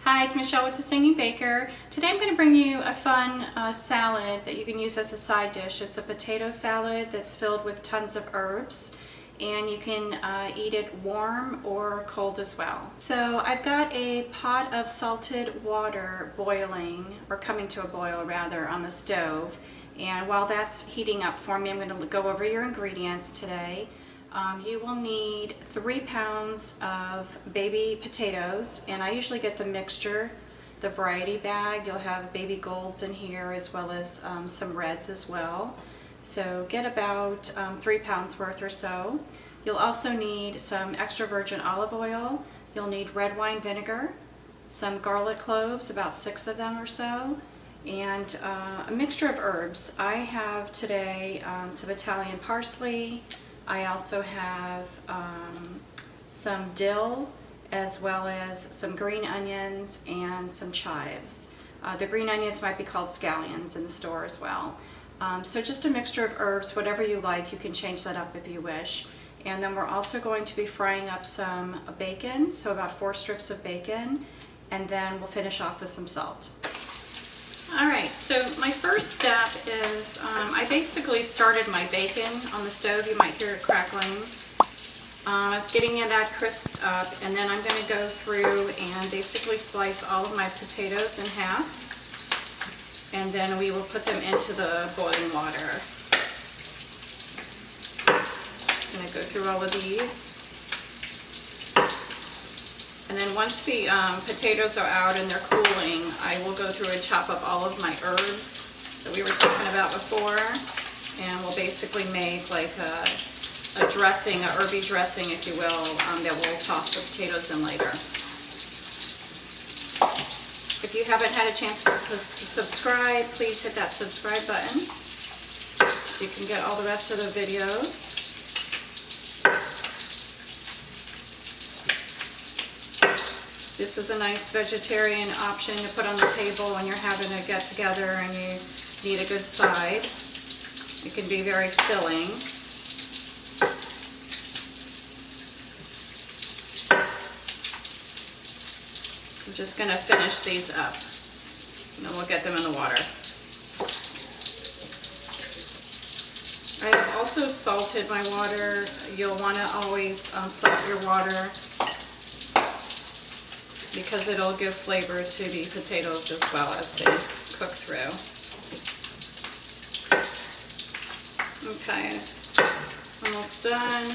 Hi, it's Michelle with the Singing Baker. Today I'm going to bring you a fun salad that you can use as a side dish. It's a potato salad that's filled with tons of herbs, and you can eat it warm or cold as well. So I've got a pot of salted water boiling, or coming to a boil rather, on the stove. And while that's heating up for me, I'm going to go over your ingredients today. You will need 3 pounds of baby potatoes, and I usually get the mixture, the variety bag. You'll have baby golds in here as well as some reds as well. So get about 3 pounds worth or so. You'll also need some extra virgin olive oil. You'll need red wine vinegar, some garlic cloves, about 6 of them or so, and a mixture of herbs. I have today some Italian parsley. I also have some dill, as well as some green onions and some chives. The green onions might be called scallions in the store as well. So just a mixture of herbs, whatever you like. You can change that up if you wish. And then we're also going to be frying up some bacon, so about 4 strips of bacon, and then we'll finish off with some salt. Alright, so my first step is I basically started my bacon on the stove. You might hear it crackling. I was getting that crisped up, and then I'm going to go through and basically slice all of my potatoes in half, and then we will put them into the boiling water. Just going to go through all of these. And then once the potatoes are out and they're cooling, I will go through and chop up all of my herbs that we were talking about before. And we'll basically make like a dressing, a herby dressing, if you will, that we'll toss the potatoes in later. If you haven't had a chance to subscribe, please hit that subscribe button so you can get all the rest of the videos. This is a nice vegetarian option to put on the table when you're having a get-together and you need a good side. It can be very filling. I'm just going to finish these up, and then we'll get them in the water. I have also salted my water. You'll want to always salt your water, because it'll give flavor to the potatoes as well as they cook through. Okay, almost done.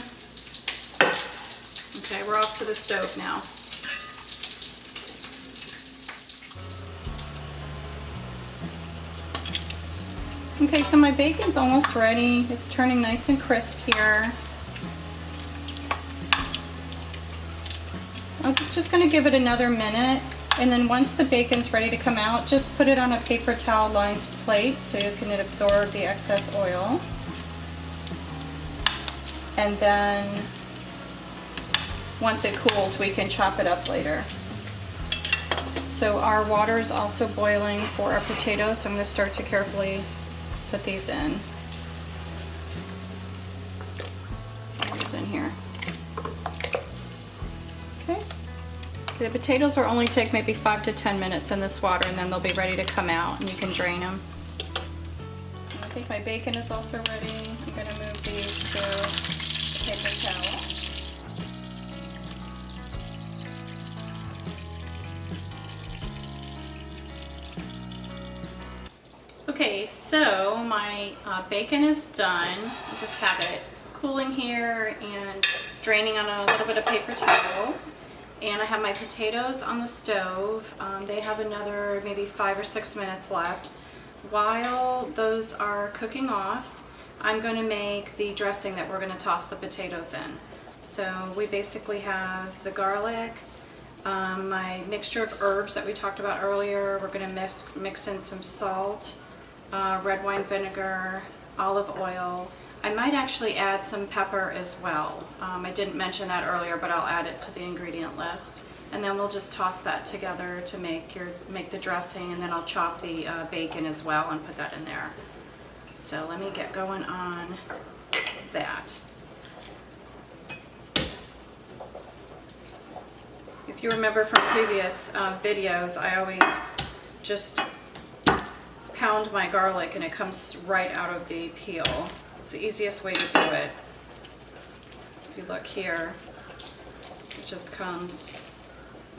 Okay, we're off to the stove now. Okay, so my bacon's almost ready. It's turning nice and crisp here. I'm just going to give it another minute, and then once the bacon's ready to come out, just put it on a paper towel lined plate so you can absorb the excess oil. And then once it cools, we can chop it up later. So our water is also boiling for our potatoes, so I'm going to start to carefully put these in. These in here. The potatoes will only take maybe 5 to 10 minutes in this water, and then they'll be ready to come out and you can drain them. And I think my bacon is also ready. I'm going to move these to a paper towel. Okay, so my bacon is done. I just have it cooling here and draining on a little bit of paper towels. And I have my potatoes on the stove. They have another maybe 5 or 6 minutes left. While those are cooking off, I'm going to make the dressing that we're going to toss the potatoes in. So we basically have the garlic, my mixture of herbs that we talked about earlier. We're going to mix in some salt, red wine vinegar, olive oil. I might actually add some pepper as well. I didn't mention that earlier, but I'll add it to the ingredient list. And then we'll just toss that together to make the dressing, and then I'll chop the bacon as well and put that in there. So let me get going on that. If you remember from previous videos, I always just pound my garlic and it comes right out of the peel. It's the easiest way to do it. If you look here, it just comes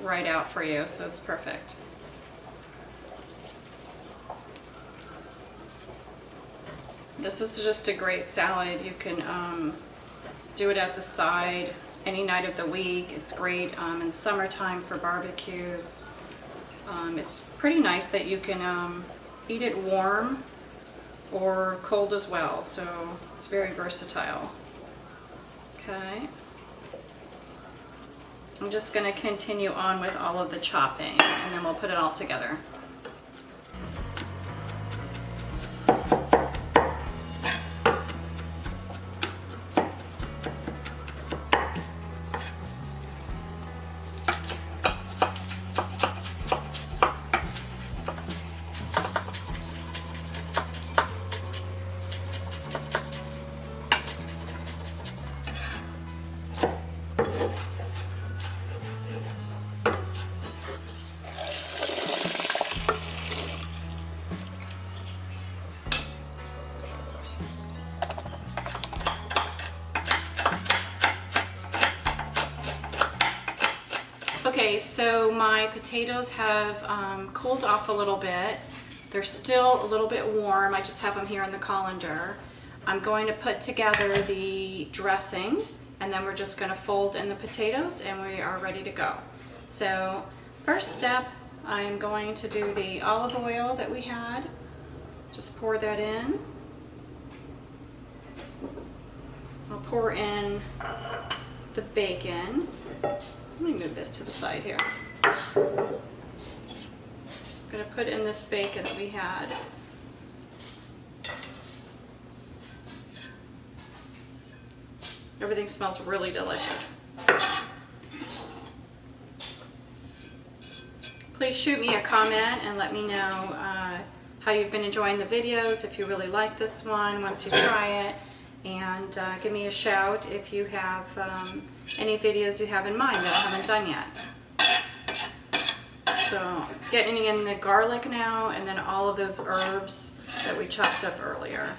right out for you, so it's perfect. This is just a great salad. You can do it as a side any night of the week. It's great in the summertime for barbecues. It's pretty nice that you can eat it warm or cold as well, so it's very versatile. Okay. I'm just going to continue on with all of the chopping and then we'll put it all together. Okay, so my potatoes have cooled off a little bit. They're still a little bit warm. I just have them here in the colander. I'm going to put together the dressing and then we're just going to fold in the potatoes and we are ready to go. So first step, I'm going to do the olive oil that we had. Just pour that in. I'll pour in the bacon. Let me move this to the side here. I'm going to put in this bacon that we had. Everything smells really delicious. Please shoot me a comment and let me know how you've been enjoying the videos, if you really like this one once you try it. And give me a shout if you have any videos you have in mind that I haven't done yet. So getting in the garlic now and then all of those herbs that we chopped up earlier.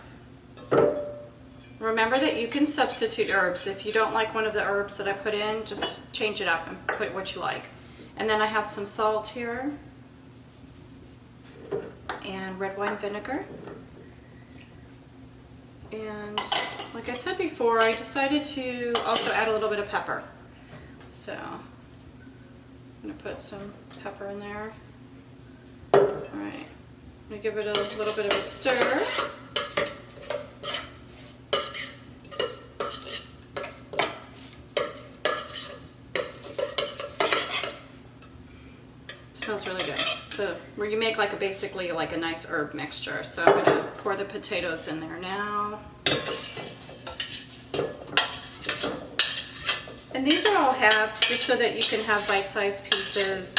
Remember that you can substitute herbs. If you don't like one of the herbs that I put in, just change it up and put what you like. And then I have some salt here and red wine vinegar. And like I said before, I decided to also add a little bit of pepper. So I'm going to put some pepper in there. Alright, I'm going to give it a little bit of a stir. Smells really good. So where you make like basically like a nice herb mixture. So I'm going to pour the potatoes in there now. And these are all half, just so that you can have bite-sized pieces.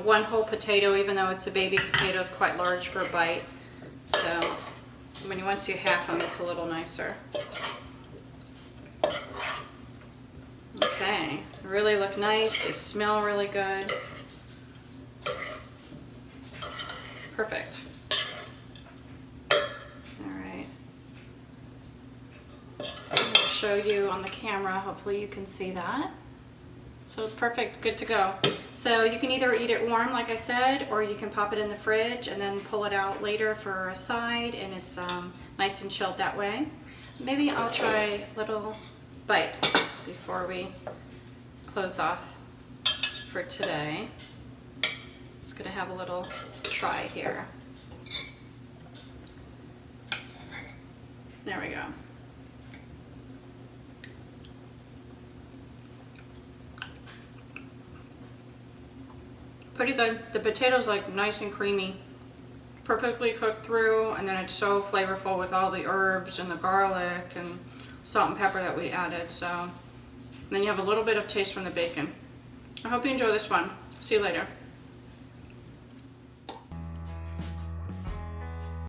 One whole potato, even though it's a baby potato, is quite large for a bite. So once you half them, it's a little nicer. Okay, really look nice. They smell really good. Perfect. Alright. I'm going to show you on the camera. Hopefully you can see that. So it's perfect, good to go. So you can either eat it warm, like I said, or you can pop it in the fridge and then pull it out later for a side, and it's nice and chilled that way. Maybe I'll try a little bite before we close off for today. Just gonna have a little try here. There we go. Pretty good. The potatoes like nice and creamy, perfectly cooked through, and then it's so flavorful with all the herbs and the garlic and salt and pepper that we added. So and then you have a little bit of taste from the bacon. I hope you enjoy this one. See you later.